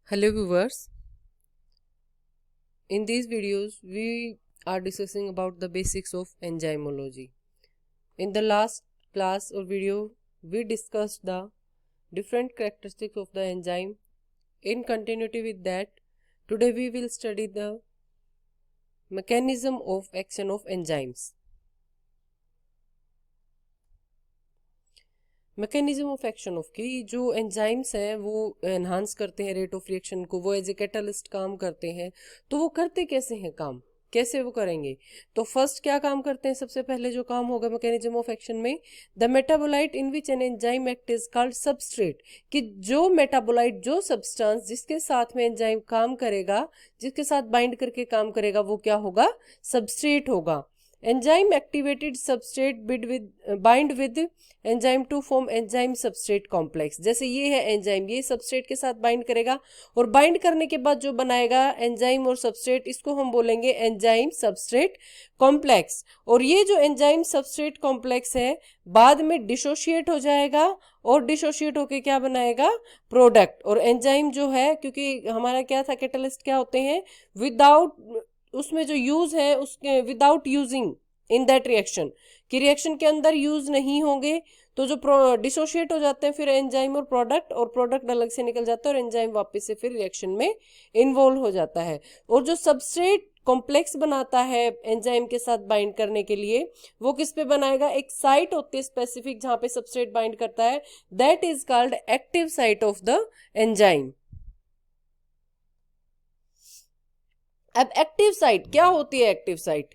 Hello viewers, in these videos we are discussing about the basics of enzymology. In the last class or video we discussed the different characteristics of the enzyme. In continuity with that, today we will study the mechanism of action of enzymes. Mechanism of action of की जो enzymes हैं वो enhance करते हैं rate of reaction को, वो as a catalyst काम करते हैं। तो वो करते कैसे हैं काम, कैसे वो करेंगे? तो फर्स्ट क्या काम करते हैं? सबसे पहले जो काम होगा मैकेनिज्म ऑफ एक्शन में, the metabolite in which an enzyme act is called substrate, कि जो मेटाबोलाइट, जो सब्सटेंस जिसके साथ में एंजाइम काम करेगा, जिसके साथ बाइंड करके काम करेगा, वो क्या होगा? सबस्ट्रेट होगा। Enzyme activated substrate bind with enzyme to form enzyme substrate complex. जैसे ये है एंजाइम, ये सबस्ट्रेट के साथ बाइंड करेगा और बाइंड करने के बाद जो बनाएगा एंजाइम और सबस्ट्रेट, इसको हम बोलेंगे एंजाइम सबस्ट्रेट कॉम्प्लेक्स। और ये जो एंजाइम सबस्ट्रेट कॉम्प्लेक्स है बाद में डिसोशिएट हो जाएगा और डिसोशिएट होके क्या बनाएगा? प्रोडक्ट। और एंजाइम जो है, क्योंकि हमारा क्या था, कैटलिस्ट क्या होते हैं? विदाउट उसमें जो यूज है उसके without using in that reaction, कि रिएक्शन के अंदर यूज नहीं होंगे तो जो डिसोशिएट हो जाते हैं फिर एंजाइम और प्रोडक्ट अलग से निकल जाता है और एंजाइम वापस से फिर रिएक्शन में इन्वॉल्व हो जाता है। और जो सबस्ट्रेट कॉम्प्लेक्स बनाता है एंजाइम के साथ बाइंड करने के लिए, वो किस पे बनाएगा? एक साइट होती है स्पेसिफिक जहां पे सबस्ट्रेट बाइंड करता है, that is called active site of the enzyme. अब एक्टिव साइट क्या होती है? एक्टिव साइट,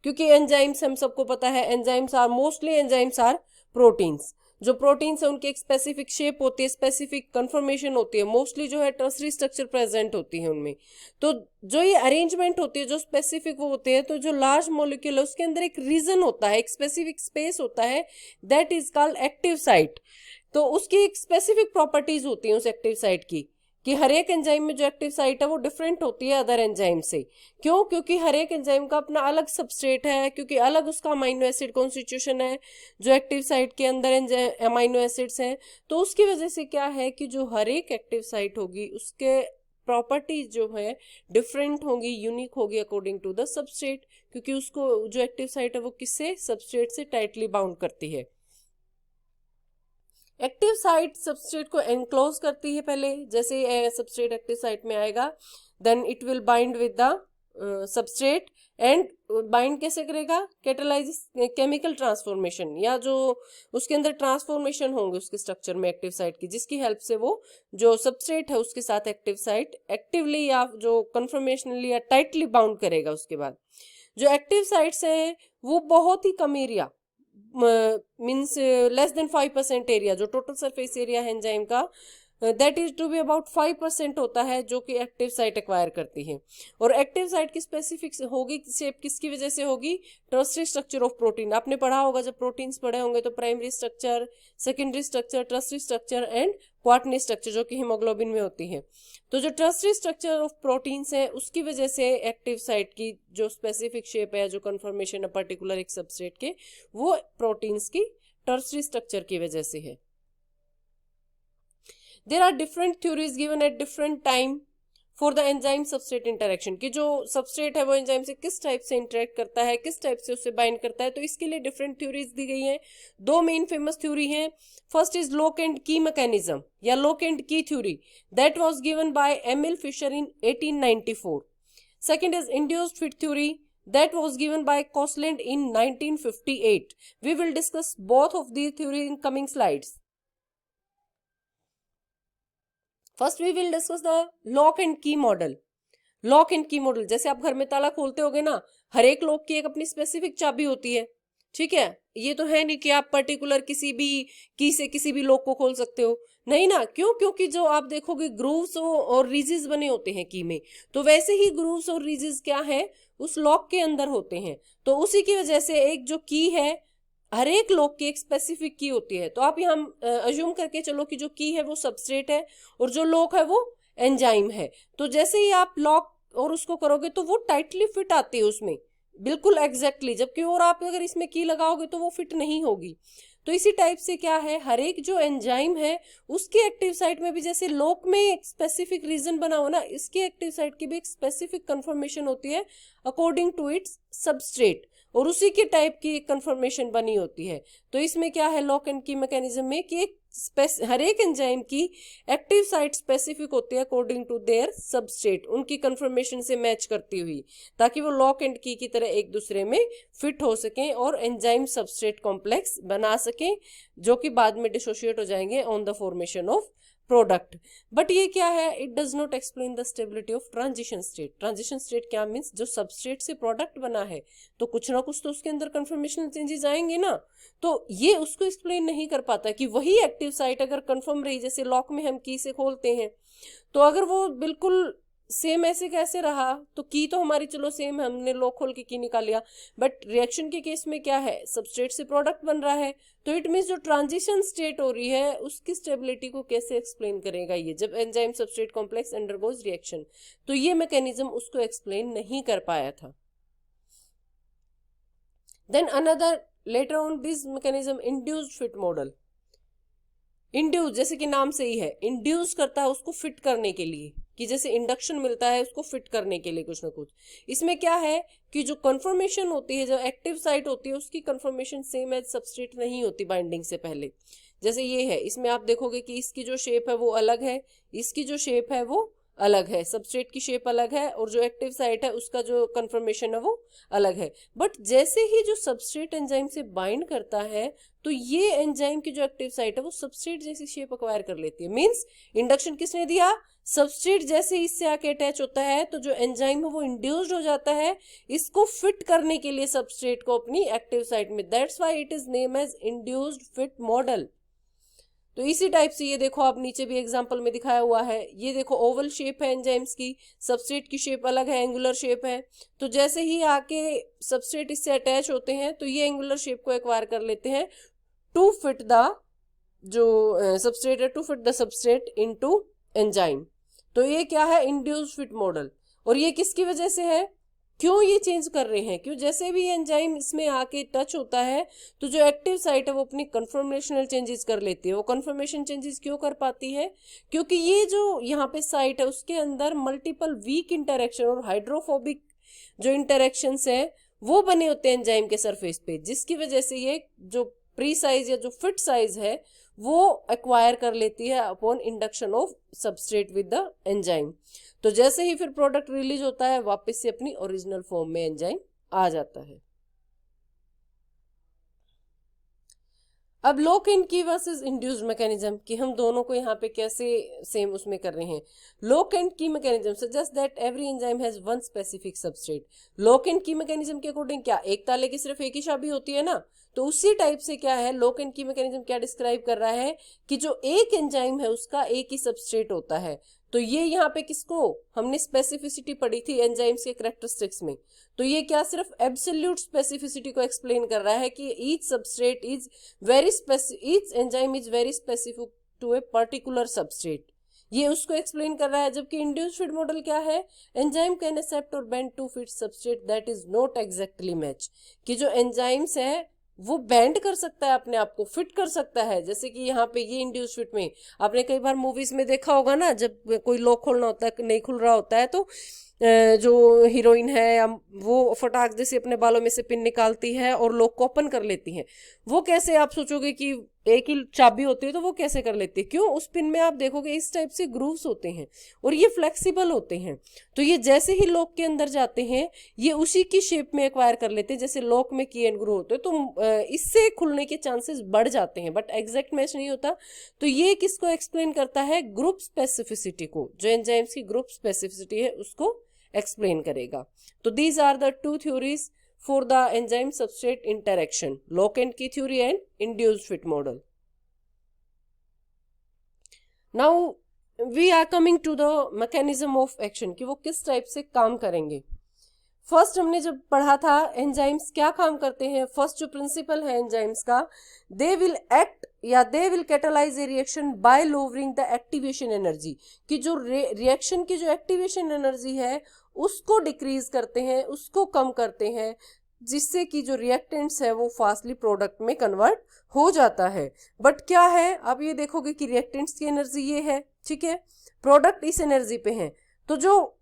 क्योंकि एंजाइम्स हम सबको पता है, enzymes are mostly enzymes are proteins. जो प्रोटीन्स है उनकी एक स्पेसिफिक शेप होती है, स्पेसिफिक कन्फर्मेशन होती है, मोस्टली जो है टर्सरी स्ट्रक्चर प्रेजेंट होती है उनमें। तो जो ये अरेंजमेंट होती है, जो स्पेसिफिक वो होते हैं, तो जो लार्ज मॉलिक्यूल है उसके अंदर एक रीजन होता है, एक स्पेसिफिक स्पेस होता है, that is called active site. तो उसकी एक स्पेसिफिक प्रॉपर्टीज होती हैं उस एक्टिव साइट की, कि हर एक एंजाइम में जो एक्टिव साइट है वो डिफरेंट होती है अदर एंजाइम से। क्यों? क्योंकि हर एक एंजाइम का अपना अलग सबस्ट्रेट है, क्योंकि अलग उसका अमाइनो एसिड कॉन्स्टिट्यूशन है, जो एक्टिव साइट के अंदर अमाइनो एसिड्स हैं। तो उसकी वजह से क्या है कि जो हर एक एक्टिव साइट होगी उसके प्रॉपर्टीज जो है डिफरेंट होगी, यूनिक होगी अकॉर्डिंग टू द सबस्ट्रेट, क्योंकि उसको जो एक्टिव साइट है वो किससे? सबस्ट्रेट से टाइटली बाउंड करती है। एक्टिव साइट सबस्ट्रेट को एनक्लोज करती है पहले, जैसे सबस्ट्रेट एक्टिव साइट में आएगा then it will bind with the substrate. And bind कैसे करेगा? कैटालाइज केमिकल ट्रांसफॉर्मेशन, या जो उसके अंदर ट्रांसफॉर्मेशन होंगे उसके स्ट्रक्चर में एक्टिव साइट की, जिसकी हेल्प से वो जो सबस्ट्रेट है उसके साथ एक्टिव साइट एक्टिवली या जो कन्फर्मेशनली या टाइटली बाउंड करेगा। उसके बाद जो एक्टिव साइट्स हैं वो बहुत ही कम area, means less than 5% area, जो टोटल सरफेस एरिया है एंजाइम का, that is to be about 5% होता है जो कि एक्टिव साइट एक्वायर करती है। और एक्टिव साइट की स्पेसिफिक होगी शेप किसकी वजह से होगी? Tertiary structure of protein. आपने पढ़ा होगा जब प्रोटीन्स पढ़े होंगे तो primary structure, secondary structure, tertiary structure and quaternary structure, जो कि हीमोग्लोबिन में होती है। तो जो टर्सरी स्ट्रक्चर ऑफ प्रोटीन्स है उसकी वजह से एक्टिव साइट की जो स्पेसिफिक शेप है, जो कन्फर्मेशन है पर्टिकुलर एक सबस्ट्रेट के, वो प्रोटीन्स की टर्सरी स्ट्रक्चर की वजह से है। There are different theories given at different time for the enzyme substrate interaction, कि जो सबस्ट्रेट है वो एंजाइम से किस टाइप से इंटरेक्ट करता है, किस टाइप से उससे बाइंड करता है। तो इसके लिए डिफरेंट थ्योरीज दी गई हैं। दो मेन फेमस थ्योरी हैं। First is lock and key mechanism या lock and key theory, that was given by Emil Fischer in 1894। Second is induced fit theory, that was given by Cosland in 1958. We will discuss both of these theories in coming slides. First we will discuss the lock and key model. Lock and key model, जैसे आप घर में ताला खोलते होगे ना, हर एक lock की एक अपनी स्पेसिफिक चाबी होती है, ठीक है? ये तो है नहीं कि आप पर्टिकुलर किसी भी की से किसी भी लॉक को खोल सकते हो, नहीं ना। क्यों? क्योंकि जो आप देखोगे ग्रूव्स और रीजेस बने होते हैं की में, तो वैसे ही ग्रूव्स और रीजेस क्या है उस लॉक के अंदर होते हैं। तो उसी की वजह से एक जो की है, हर एक लॉक की एक स्पेसिफिक की होती है। तो आप यहाँ अज्यूम करके चलो कि जो की है वो सबस्ट्रेट है और जो लॉक है वो एंजाइम है। तो जैसे ही आप लॉक और उसको करोगे तो वो टाइटली फिट आती है उसमें, बिल्कुल एग्जैक्टली, जबकि और आप अगर इसमें की लगाओगे तो वो फिट नहीं होगी। तो इसी टाइप से क्या है, हर एक जो एंजाइम है उसके एक्टिव साइट में भी, जैसे लोक में एक स्पेसिफिक रीजन बना हो ना, इसके एक्टिव साइट की भी एक स्पेसिफिक कंफर्मेशन होती है अकॉर्डिंग टू इट्स सबस्ट्रेट, और उसी के टाइप की एक कंफर्मेशन बनी होती है। तो इसमें क्या है लॉक एंड की मैकेनिज्म में कि हर एक एंजाइम की एक्टिव साइट स्पेसिफिक होती है अकॉर्डिंग टू देयर सबस्ट्रेट, उनकी कंफर्मेशन से मैच करती हुई, ताकि वो लॉक एंड की तरह एक दूसरे में फिट हो सकें और एंजाइम सबस्ट्रेट कॉम्प्लेक्स बना सकें, जो कि बाद में डिसोशिएट हो जाएंगे on the formation of product. But ये क्या है, it does not explain the stability of transition state. Transition state क्या मीन्स, जो सबस्ट्रेट से प्रोडक्ट बना है तो कुछ ना कुछ तो उसके अंदर कंफर्मेशनल चेंजेस आएंगे ना, तो ये उसको एक्सप्लेन नहीं कर पाता कि वही एक्टिव साइट अगर कंफर्म रही, जैसे लॉक में हम की से खोलते हैं, तो अगर वो बिल्कुल सेम ऐसे कैसे रहा, तो की तो हमारी चलो सेम है, हमने लॉक खोल के की निकाल लिया, बट रिएक्शन के केस में क्या है, सबस्ट्रेट से प्रोडक्ट बन रहा है, तो इट मीन्स जो ट्रांजिशन स्टेट हो रही है उसकी स्टेबिलिटी को कैसे एक्सप्लेन करेगा ये, जब enzyme substrate complex undergoes reaction, तो ये मैकेनिज्म उसको एक्सप्लेन नहीं कर पाया था। Then another later on this mechanism induced fit model. Induce जैसे कि नाम से ही है, इंड्यूस करता है उसको फिट करने के लिए, कि जैसे इंडक्शन मिलता है उसको फिट करने के लिए कुछ ना कुछ। इसमें क्या है कि जो कंफर्मेशन होती है, जो एक्टिव साइट होती है, उसकी कंफर्मेशन सेम एज सबस्ट्रेट नहीं होती बाइंडिंग से पहले। जैसे ये है, इसमें आप देखोगे कि इसकी जो शेप है वो अलग है, इसकी जो शेप है वो अलग है, सबस्ट्रेट की शेप अलग है, और जो एक्टिव साइट है उसका जो कंफर्मेशन है वो अलग है। बट जैसे ही जो सबस्ट्रेट एंजाइम से बाइंड करता है, तो ये एंजाइम की जो एक्टिव साइट है वो सबस्ट्रेट जैसी शेप एक्वायर कर लेती है। मींस इंडक्शन किसने दिया, सबस्ट्रेट जैसे ही इससे आके अटैच होता है, तो जो एंजाइम है वो इंड्यूस्ड हो जाता है इसको फिट करने के लिए सबस्ट्रेट को अपनी एक्टिव साइट में। That's why it is name as induced fit model. तो इसी टाइप से ये देखो, आप नीचे भी एग्जांपल में दिखाया हुआ है, ये देखो ओवल शेप है एंजाइम्स की, सबस्ट्रेट की शेप अलग है, एंगुलर शेप है, तो जैसे ही आके सबस्ट्रेट इससे अटैच होते हैं तो ये एंगुलर शेप को एक्वायर कर लेते हैं टू फिट द जो सबस्ट्रेट है, to fit the substrate into enzyme. तो ये क्या है, इंड्यूस्ड फिट मॉडल। और ये किसकी वजह से है, क्यों ये चेंज कर रहे हैं, क्यों जैसे भी एंजाइम इसमें आके टच होता है तो जो एक्टिव साइट है वो अपनी कन्फर्मेशनल चेंजेस कर लेती है। वो कन्फर्मेशन चेंजेस क्यों कर पाती है, क्योंकि ये जो यहाँ पे साइट है उसके अंदर मल्टीपल वीक इंटरेक्शन और हाइड्रोफोबिक जो इंटरेक्शंस है वो बने होते हैं एंजाइम के सरफेस पे, जिसकी वजह से ये जो प्री साइज या जो फिट साइज है वो एक्वायर कर लेती है upon induction of substrate with the enzyme. तो जैसे ही फिर प्रोडक्ट रिलीज होता है वापस से अपनी ओरिजिनल फॉर्म में एंजाइम आ जाता है। अब लॉक एंड की वर्सेस इंड्यूस्ड मैकेनिज्म, कि हम दोनों को यहाँ पे कैसे सेम उसमें कर रहे हैं। Lock and key mechanism suggest that every enzyme has one specific substrate. Lock and key mechanism के अकॉर्डिंग क्या, एक ताले की सिर्फ एक ही चाबी होती है ना, तो उसी टाइप से क्या है, लॉक एंड की मैकेनिज्म क्या डिस्क्राइब कर रहा है कि जो एक एंजाइम है उसका एक ही सबस्ट्रेट होता है। तो ये यहाँ पे किसको हमने स्पेसिफिसिटी पढ़ी थी एंजाइम्स के कैरेक्टरिस्टिक्स में, तो ये क्या सिर्फ एब्सोल्यूट स्पेसिफिसिटी को एक्सप्लेन कर रहा है कि each substrate is very each enzyme is very specific to a particular substrate, ये उसको एक्सप्लेन कर रहा है। जबकि इंड्यूस्ड फिट मॉडल क्या है, एंजाइम कैन एक्सेप्ट और bend to fit substrate that is not exactly match, कि जो एंजाइम्स है वो बैंड कर सकता है, अपने आप को फिट कर सकता है। जैसे कि यहाँ पे ये इंड्यूस फिट में आपने कई बार मूवीज में देखा होगा ना, जब कोई लॉक खोलना होता है नहीं खुल रहा होता है तो जो हीरोइन है वो फटाक से अपने बालों में से पिन निकालती है और लॉक को ओपन कर लेती है। वो कैसे, आप सोचोगे कि एक ही चाबी होती है तो वो कैसे कर लेती है, क्यों, उस पिन में आप देखोगे इस टाइप से ग्रूव्स होते हैं और ये फ्लेक्सिबल होते हैं, तो ये जैसे ही लॉक के अंदर जाते हैं ये उसी की शेप में एक्वायर कर लेते हैं, जैसे लॉक में की एंड ग्रू होते हैं, तो इससे खुलने के चांसेस बढ़ जाते हैं, बट एग्जैक्ट मैच नहीं होता। तो ये किसको एक्सप्लेन करता है, ग्रुप स्पेसिफिसिटी को, जो एंजाइम्स की ग्रुप स्पेसिफिसिटी है उसको एक्सप्लेन करेगा। तो these are the two theories for the enzyme substrate interaction, lock and key theory and induced fit model. Now we are coming to the mechanism of action, कि वो किस type से काम करेंगे। फर्स्ट हमने जब पढ़ा था एंजाइम्स क्या काम करते हैं, फर्स्ट जो प्रिंसिपल है एंजाइम्स का, दे विल एक्ट या they will catalyse A reaction by lowering the activation energy, कि जो रिएक्शन की जो एक्टिवेशन एनर्जी है उसको डिक्रीज करते हैं, उसको कम करते हैं जिससे कि जो रिएक्टेंट्स है वो फास्टली प्रोडक्ट में कन्वर्ट हो जाता है। बट क्या है, आप ये देखोगे कि रिएक्टेंट्स की एनर्जी ये है, ठीक है, प्रोडक्ट इस एनर्जी पे है, तो जो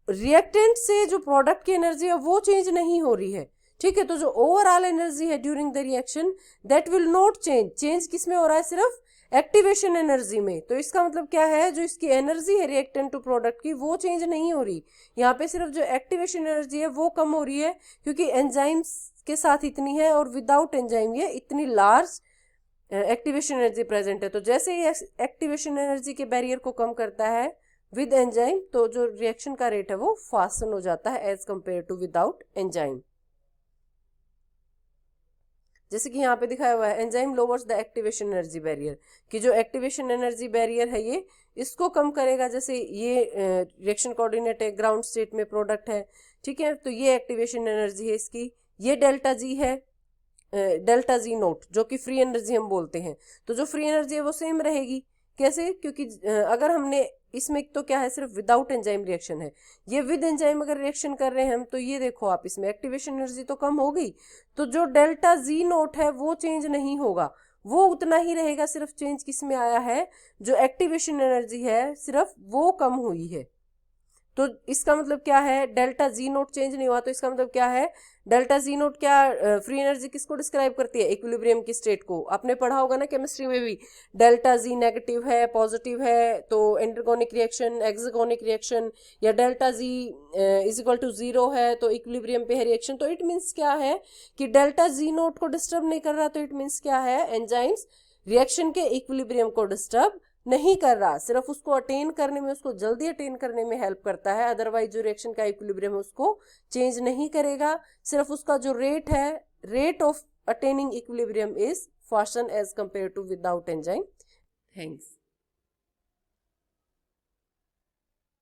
रिएक्टेंट से जो प्रोडक्ट की एनर्जी है वो चेंज नहीं हो रही है, ठीक है। तो जो ओवरऑल एनर्जी है during the reaction that will not change. Change किस में हो रहा है? सिर्फ एक्टिवेशन एनर्जी में। तो इसका मतलब क्या है, जो इसकी एनर्जी है रिएक्टेंट टू प्रोडक्ट की वो चेंज नहीं हो रही, यहाँ पे सिर्फ जो एक्टिवेशन एनर्जी है वो कम हो रही है, क्योंकि एंजाइम्स के साथ इतनी है और विदाउट एंजाइम ये इतनी लार्ज एक्टिवेशन एनर्जी प्रेजेंट है। तो जैसे ही एक्टिवेशन एनर्जी के बैरियर को कम करता है विद एंजाइम, तो जो रिएक्शन का रेट है वो फास्टन हो जाता है as compare to without enzyme. जैसे कि यहाँ पे दिखाया हुआ है, enzyme lowers the activation energy barrier, कि जो एक्टिवेशन एनर्जी बैरियर है ये इसको कम करेगा। जैसे ये रिएक्शन कोऑर्डिनेट है, ग्राउंड स्टेट में प्रोडक्ट है, ठीक है, तो ये एक्टिवेशन एनर्जी है इसकी, ये डेल्टा जी है, डेल्टा जी नोट, जो कि फ्री एनर्जी हम बोलते हैं। तो जो फ्री एनर्जी है वो सेम रहेगी। कैसे? क्योंकि अगर हमने इसमें तो क्या है, सिर्फ विदाउट एंजाइम रिएक्शन है, ये विद एंजाइम अगर रिएक्शन कर रहे हैं हम, तो ये देखो आप, इसमें एक्टिवेशन एनर्जी तो कम हो गई, तो जो डेल्टा जी नोट है वो चेंज नहीं होगा, वो उतना ही रहेगा। सिर्फ चेंज किस में आया है, जो एक्टिवेशन एनर्जी है सिर्फ वो कम हुई है। तो इसका मतलब क्या है, डेल्टा जी नोट चेंज नहीं हुआ, तो इसका मतलब क्या है, डेल्टा जी नोट क्या, फ्री एनर्जी किसको डिस्क्राइब करती है? इक्विलिब्रियम की स्टेट को। आपने पढ़ा होगा ना केमिस्ट्री में भी, डेल्टा जी नेगेटिव है, पॉजिटिव है, तो एंटरगोनिक रिएक्शन, एक्सगोनिक रिएक्शन, या delta G is equal to 0 है तो इक्विलिब्रियम पे है रिएक्शन। तो इट मीन्स क्या है कि डेल्टा जी नोट को डिस्टर्ब नहीं कर रहा, तो इट मीन्स क्या है, एंजाइम्स रिएक्शन के इक्विलिब्रियम को डिस्टर्ब नहीं कर रहा, सिर्फ उसको अटेन करने में, उसको जल्दी अटेन करने में हेल्प करता है। अदरवाइज जो रिएक्शन का इक्विलिब्रियम है उसको चेंज नहीं करेगा, सिर्फ उसका जो रेट है, rate of attaining equilibrium is faster as compare to without enzyme. Thanks.